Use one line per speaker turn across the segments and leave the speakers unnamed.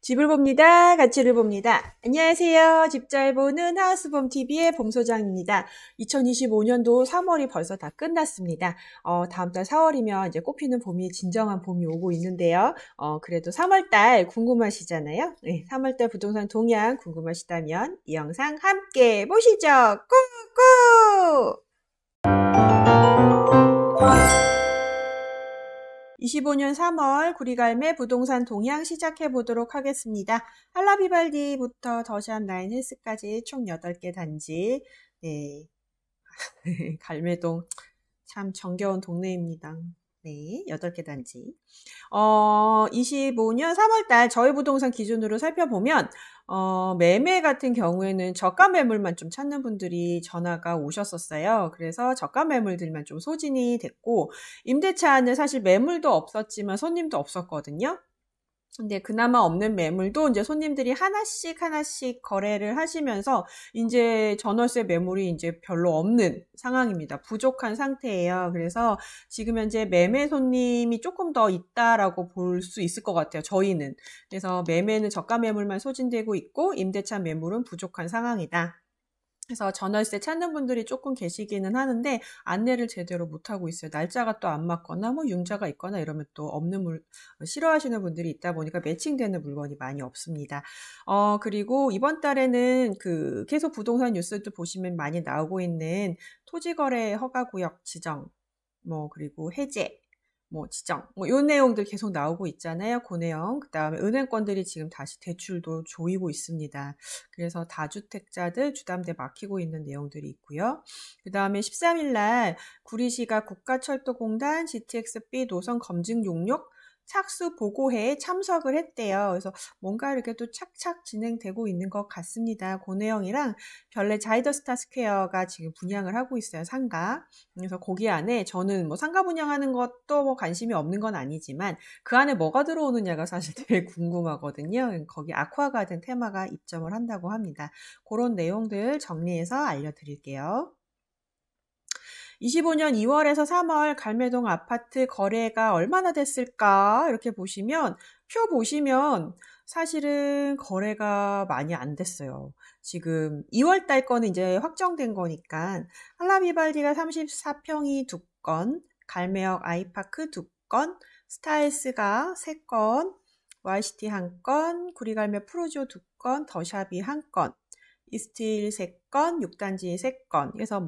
집을 봅니다. 가치를 봅니다. 안녕하세요. 집 잘 보는 하우스봄TV의 봄소장입니다. 2025년도 3월이 벌써 다 끝났습니다. 다음 달 4월이면 이제 꽃피는 봄이 진정한 봄이 오고 있는데요. 그래도 3월달 궁금하시잖아요. 네, 3월달 부동산 동향 궁금하시다면 이 영상 함께 보시죠. 꾹꾹! 25년 3월 구리갈매 부동산 동향 시작해 보도록 하겠습니다. 할라비발디부터 더샵 라인 힐스까지 총 8개 단지. 네. 갈매동 참 정겨운 동네입니다. 네, 8개 단지. 25년 3월달 저희 부동산 기준으로 살펴보면 매매 같은 경우에는 저가 매물만 좀 찾는 분들이 전화가 오셨었어요. 그래서 저가 매물들만 좀 소진이 됐고, 임대차는 사실 매물도 없었지만 손님도 없었거든요. 근데 그나마 없는 매물도 이제 손님들이 하나씩 거래를 하시면서 이제 전월세 매물이 이제 별로 없는 상황입니다. 부족한 상태예요. 그래서 지금 현재 매매 손님이 조금 더 있다라고 볼 수 있을 것 같아요. 저희는. 그래서 매매는 저가 매물만 소진되고 있고 임대차 매물은 부족한 상황이다. 그래서 전월세 찾는 분들이 조금 계시기는 하는데 안내를 제대로 못하고 있어요. 날짜가 또 안 맞거나 뭐 융자가 있거나 이러면 또 싫어하시는 분들이 있다 보니까 매칭되는 물건이 많이 없습니다. 그리고 이번 달에는 계속 부동산 뉴스도 보시면 많이 나오고 있는 토지거래 허가구역 지정, 그리고 해제, 지정, 요 내용들 계속 나오고 있잖아요. 그 내용. 그 다음에 은행권들이 지금 다시 대출도 조이고 있습니다. 그래서 다주택자들 주담대 막히고 있는 내용들이 있고요. 그 다음에 13일 날 구리시가 국가철도공단 GTX-B 노선 검증 용역 착수 보고회에 참석을 했대요. 그래서 뭔가 이렇게 또 착착 진행되고 있는 것 같습니다. 그 내용이랑 별내 자이더스타 스퀘어가 지금 분양을 하고 있어요. 상가. 그래서 거기 안에 저는 상가 분양하는 것도 관심이 없는 건 아니지만 그 안에 뭐가 들어오느냐가 사실 되게 궁금하거든요. 거기 아쿠아가든 테마가 입점을 한다고 합니다. 그런 내용들 정리해서 알려드릴게요. 25년 2월에서 3월 갈매동 아파트 거래가 얼마나 됐을까 이렇게 보시면 표 보시면 사실은 거래가 많이 안 됐어요. 지금 2월 달 거는 이제 확정된 거니까 할라비발디가 34평이 2건, 갈매역 아이파크 2건, 스타일스가 3건, YCT 1건, 구리갈매 프로지오 2건, 더샵이 1건, 이스트힐 3건, 6단지 3건. 그래서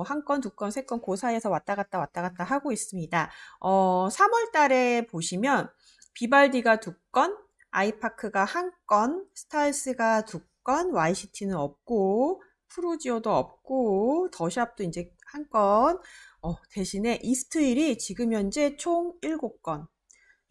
한 건, 2건, 3건 그 사이에서 왔다 갔다 하고 있습니다. 3월 달에 보시면 비발디가 2건, 아이파크가 1건, 스타일스가 2건, YCT는 없고, 프루지오도 없고, 더샵도 이제 1건. 대신에 이스트힐이 지금 현재 총 7건,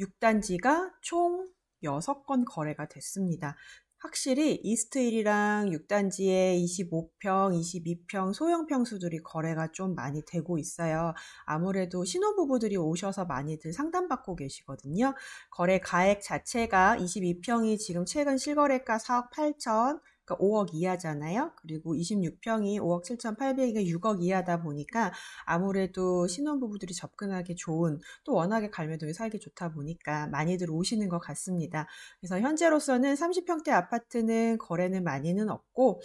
6단지가 총 6건 거래가 됐습니다. 확실히 이스트힐이랑 6단지의 25평, 22평 소형 평수들이 거래가 좀 많이 되고 있어요. 아무래도 신혼부부들이 오셔서 많이들 상담받고 계시거든요. 거래 가액 자체가 22평이 지금 최근 실거래가 4억 8천, 그러니까 5억 이하잖아요. 그리고 26평이 5억 7,800이니까 6억 이하다 보니까 아무래도 신혼부부들이 접근하기 좋은, 또 워낙에 갈매동이 살기 좋다 보니까 많이들 오시는 것 같습니다. 그래서 현재로서는 30평대 아파트는 거래는 많이는 없고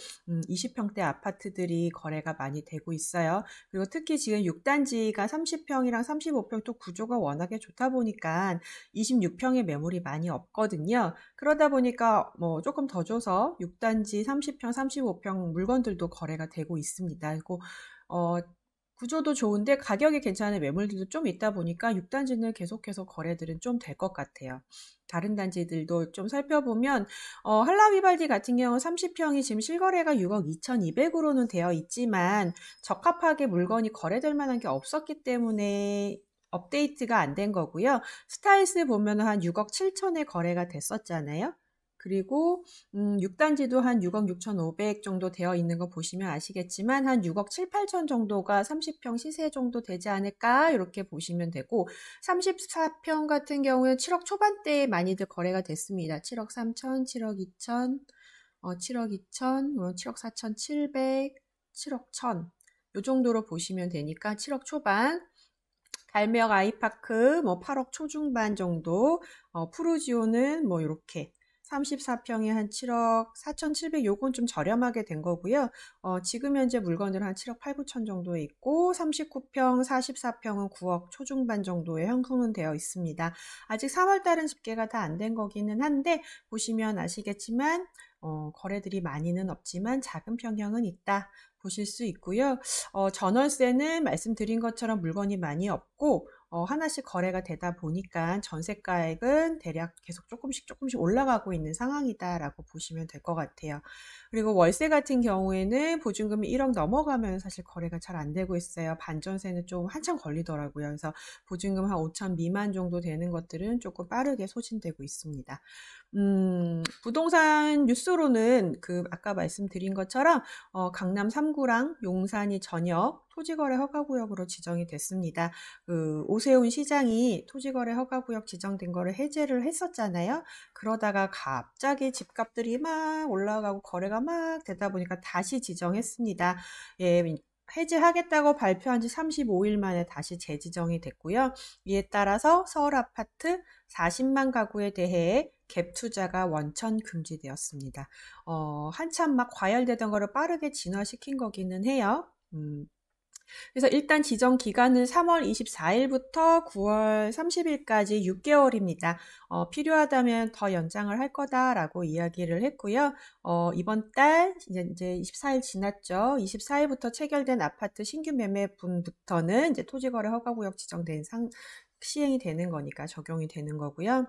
20평대 아파트들이 거래가 많이 되고 있어요. 그리고 특히 지금 6단지가 30평이랑 35평 또 구조가 워낙에 좋다 보니까 26평의 매물이 많이 없거든요. 그러다 보니까 조금 더 줘서 6단지 30평, 35평 물건들도 거래가 되고 있습니다. 그리고 구조도 좋은데 가격이 괜찮은 매물들도 좀 있다 보니까 6단지는 계속해서 거래들은 좀 될 것 같아요. 다른 단지들도 좀 살펴보면 할라비발디 같은 경우는 30평이 지금 실거래가 6억 2,200으로는 되어 있지만 적합하게 물건이 거래될 만한 게 없었기 때문에 업데이트가 안 된 거고요. 스타일스 보면 한 6억 7천에 거래가 됐었잖아요. 그리고 6단지도 한 6억 6,500 정도 되어 있는 거 보시면 아시겠지만 한 6억 7, 8천 정도가 30평 시세 정도 되지 않을까 이렇게 보시면 되고 34평 같은 경우는 7억 초반대에 많이들 거래가 됐습니다. 7억 3천, 7억 2천, 7억 2천, 7억 4천 7백, 7억 1천 요 정도로 보시면 되니까 7억 초반 갈매역 아이파크 8억 초중반 정도, 프루지오는 이렇게 34평에 한 7억 4,700 요건 좀 저렴하게 된 거고요. 지금 현재 물건들은 한 7억 8, 9천 정도에 있고 39평, 44평은 9억 초중반 정도에 형성은 되어 있습니다. 아직 3월 달은 집계가 다 안 된 거기는 한데 보시면 아시겠지만 거래들이 많이는 없지만 작은 평형은 있다 보실 수 있고요. 전월세는 말씀드린 것처럼 물건이 많이 없고 하나씩 거래가 되다 보니까 전세가액은 대략 계속 조금씩 올라가고 있는 상황이다라고 보시면 될 것 같아요. 그리고 월세 같은 경우에는 보증금이 1억 넘어가면 사실 거래가 잘 안 되고 있어요. 반전세는 좀 한참 걸리더라고요. 그래서 보증금 한 5천 미만 정도 되는 것들은 조금 빠르게 소진되고 있습니다. 부동산 뉴스로는 아까 말씀드린 것처럼 강남 3구랑 용산이 전역 토지거래 허가구역으로 지정이 됐습니다. 오세훈 시장이 토지거래 허가구역 지정된 거를 해제를 했었잖아요. 그러다가 갑자기 집값들이 막 올라가고 거래가 막 되다 보니까 다시 지정했습니다. 예, 해제하겠다고 발표한 지 35일 만에 다시 재지정이 됐고요. 이에 따라서 서울 아파트 40만 가구에 대해 갭 투자가 원천 금지되었습니다. 한참 막 과열되던 거를 빠르게 진화시킨 거기는 해요. 그래서 일단 지정 기간은 3월 24일부터 9월 30일까지 6개월입니다. 필요하다면 더 연장을 할 거다라고 이야기를 했고요. 이번 달 이제 24일 지났죠. 24일부터 체결된 아파트 신규 매매분부터는 이제 토지거래 허가구역 지정된 시행이 되는 거니까 적용이 되는 거고요.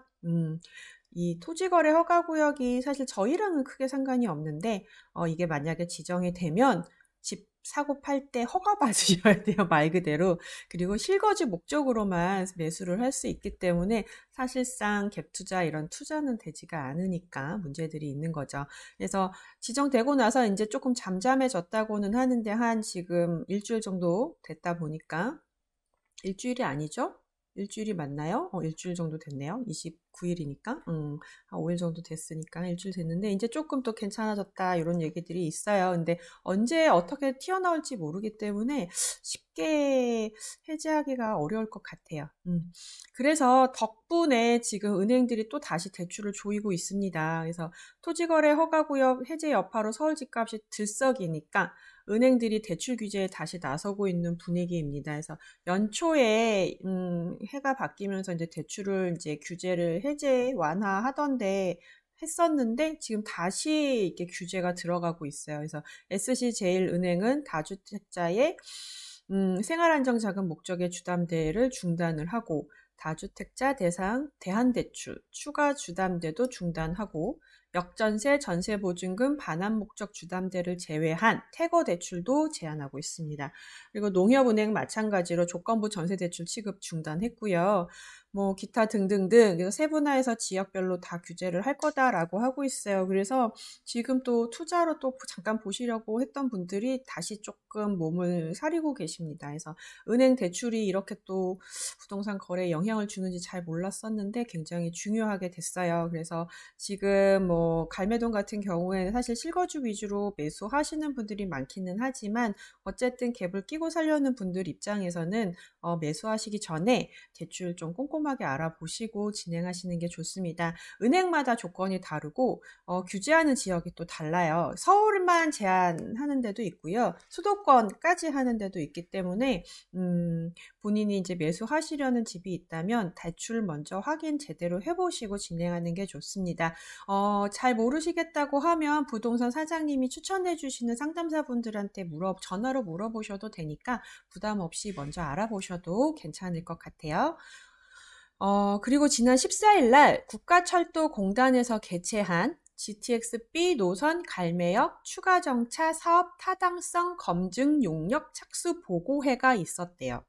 이 토지거래 허가구역이 사실 저희랑은 크게 상관이 없는데 이게 만약에 지정이 되면 집 사고 팔 때 허가 받으셔야 돼요. 말 그대로. 그리고 실거주 목적으로만 매수를 할 수 있기 때문에 사실상 갭 투자 이런 투자는 되지가 않으니까 문제들이 있는 거죠. 그래서 지정되고 나서 이제 조금 잠잠해졌다고는 하는데 한 지금 일주일 정도 됐다 보니까 일주일이 아니죠? 일주일이 맞나요? 일주일 정도 됐네요. 29일이니까. 한 5일 정도 됐으니까 일주일 됐는데 이제 조금 또 괜찮아졌다 이런 얘기들이 있어요. 근데 언제 어떻게 튀어나올지 모르기 때문에 쉽게 해제하기가 어려울 것 같아요. 그래서 덕분에 지금 은행들이 또 다시 대출을 조이고 있습니다. 그래서 토지거래 허가구역 해제 여파로 서울 집값이 들썩이니까 은행들이 대출 규제에 다시 나서고 있는 분위기입니다. 그래서 연초에 해가 바뀌면서 이제 대출을 이제 규제를 해제 완화하던데 했었는데 지금 다시 이렇게 규제가 들어가고 있어요. 그래서 SC제일은행은 다주택자의 생활안정자금 목적의 주담대를 중단을 하고 다주택자 대상 대한대출 추가 주담대도 중단하고 역전세 전세보증금 반환 목적 주담대를 제외한 태거 대출도 제한하고 있습니다. 그리고 농협은행 마찬가지로 조건부 전세대출 취급 중단했고요. 뭐 기타 등등등 그래서 세분화해서 지역별로 다 규제를 할 거다라고 하고 있어요. 그래서 지금 또 투자로 또 잠깐 보시려고 했던 분들이 다시 조금 몸을 사리고 계십니다. 그래서 은행 대출이 이렇게 또 부동산 거래에 영향을 주는지 잘 몰랐었는데 굉장히 중요하게 됐어요. 그래서 지금 뭐 갈매동 같은 경우에는 사실 실거주 위주로 매수하시는 분들이 많기는 하지만 어쨌든 갭을 끼고 살려는 분들 입장에서는 매수하시기 전에 대출 좀 꼼꼼하게 알아보시고 진행하시는 게 좋습니다. 은행마다 조건이 다르고 규제하는 지역이 또 달라요. 서울만 제한하는 데도 있고요. 수도권까지 하는 데도 있기 때문에 본인이 이제 매수하시려는 집이 있다면 대출 먼저 확인 제대로 해보시고 진행하는 게 좋습니다. 잘 모르시겠다고 하면 부동산 사장님이 추천해 주시는 상담사분들한테 전화로 물어보셔도 되니까 부담 없이 먼저 알아보셔도 괜찮을 것 같아요. 그리고 지난 14일 날 국가철도공단에서 개최한 GTX-B 노선 갈매역 추가 정차 사업 타당성 검증 용역 착수 보고회가 있었대요.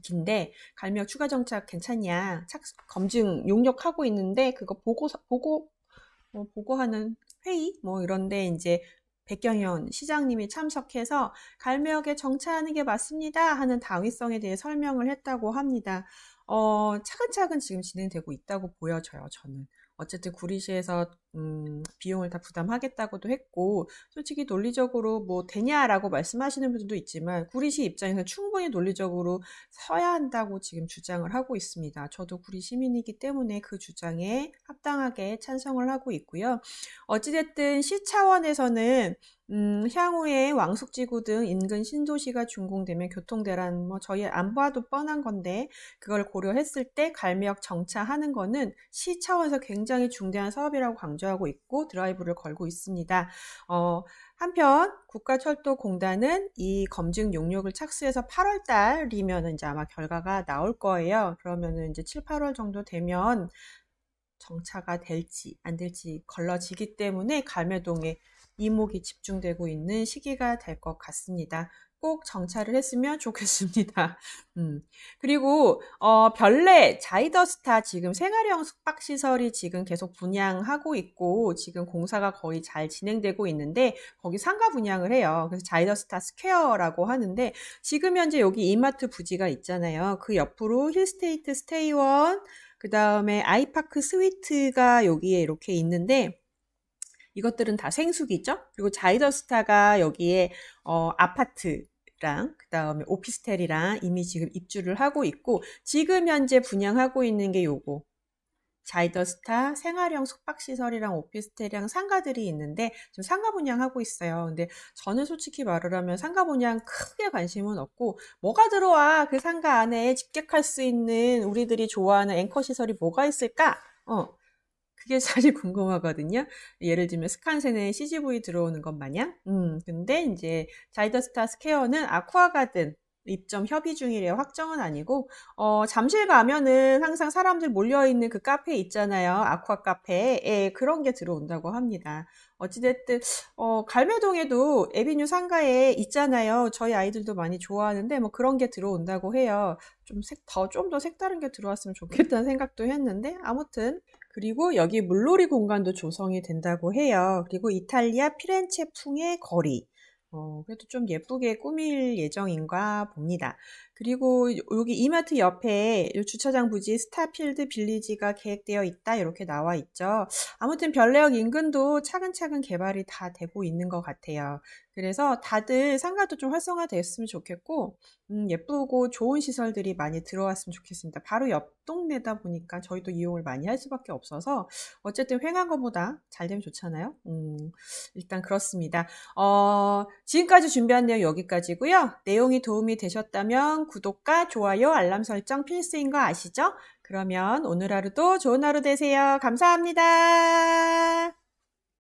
긴데 갈매역 추가 정착 괜찮냐 검증 용역하고 있는데 그거 보고하는 회의 뭐 이런데 이제 백경현 시장님이 참석해서 갈매역에 정차하는 게 맞습니다 하는 당위성에 대해 설명을 했다고 합니다. 차근차근 지금 진행되고 있다고 보여져요. 저는 어쨌든 구리시에서 비용을 다 부담하겠다고도 했고, 솔직히 논리적으로 뭐 되냐라고 말씀하시는 분들도 있지만 구리시 입장에서 충분히 논리적으로 서야 한다고 지금 주장을 하고 있습니다. 저도 구리 시민이기 때문에 그 주장에 합당하게 찬성을 하고 있고요. 어찌됐든 시 차원에서는 향후에 왕숙지구 등 인근 신도시가 준공되면 교통대란 뭐 저희 안 봐도 뻔한 건데 그걸 고려했을 때 갈매역 정차하는 거는 시 차원에서 굉장히 중대한 사업이라고 강조하고 있고 드라이브를 걸고 있습니다. 한편 국가철도공단은 이 검증 용역을 착수해서 8월 달이면 이제 아마 결과가 나올 거예요. 그러면은 이제 7, 8월 정도 되면 정차가 될지 안 될지 걸러지기 때문에 갈매동에 이목이 집중되고 있는 시기가 될 것 같습니다. 꼭 정차를 했으면 좋겠습니다. 그리고 별내 자이더스타 지금 생활형 숙박시설이 지금 계속 분양하고 있고 지금 공사가 거의 잘 진행되고 있는데 거기 상가 분양을 해요. 그래서 자이더스타 스퀘어라고 하는데 지금 현재 여기 이마트 부지가 있잖아요. 그 옆으로 힐스테이트 스테이원 그 다음에 아이파크 스위트가 여기에 이렇게 있는데 이것들은 다 생수기죠. 그리고 자이더스타가 여기에 아파트랑 그 다음에 오피스텔이랑 이미 지금 입주를 하고 있고 지금 현재 분양하고 있는 게 요거 자이더스타 생활형 숙박시설이랑 오피스텔이랑 상가들이 있는데 지금 상가 분양하고 있어요. 근데 저는 솔직히 말을 하면 상가 분양 크게 관심은 없고 뭐가 들어와 그 상가 안에 집객할 수 있는 우리들이 좋아하는 앵커 시설이 뭐가 있을까? 그게 사실 궁금하거든요. 예를 들면 스칸센에 CGV 들어오는 것 마냥. 근데 이제 자이더스타 스퀘어는 아쿠아가든 입점 협의 중이래요. 확정은 아니고 잠실 가면은 항상 사람들 몰려있는 그 카페 있잖아요. 아쿠아 카페. 예, 그런 게 들어온다고 합니다. 어찌됐든 갈매동에도 에비뉴 상가에 있잖아요. 저희 아이들도 많이 좋아하는데 뭐 그런 게 들어온다고 해요. 좀 더 색다른 게 들어왔으면 좋겠다는 생각도 했는데 아무튼 그리고 여기 물놀이 공간도 조성이 된다고 해요. 그리고 이탈리아 피렌체풍의 거리. 그래도 좀 예쁘게 꾸밀 예정인가 봅니다. 그리고 여기 이마트 옆에 주차장 부지 스타필드 빌리지가 계획되어 있다 이렇게 나와 있죠. 아무튼 별내역 인근도 차근차근 개발이 다 되고 있는 것 같아요. 그래서 다들 상가도 좀 활성화됐으면 좋겠고 예쁘고 좋은 시설들이 많이 들어왔으면 좋겠습니다. 바로 옆 동네다 보니까 저희도 이용을 많이 할 수밖에 없어서 어쨌든 횡한 것보다 잘 되면 좋잖아요. 일단 그렇습니다. 지금까지 준비한 내용 여기까지고요. 내용이 도움이 되셨다면 구독과 좋아요, 알람 설정 필수인 거 아시죠? 그러면 오늘 하루도 좋은 하루 되세요. 감사합니다.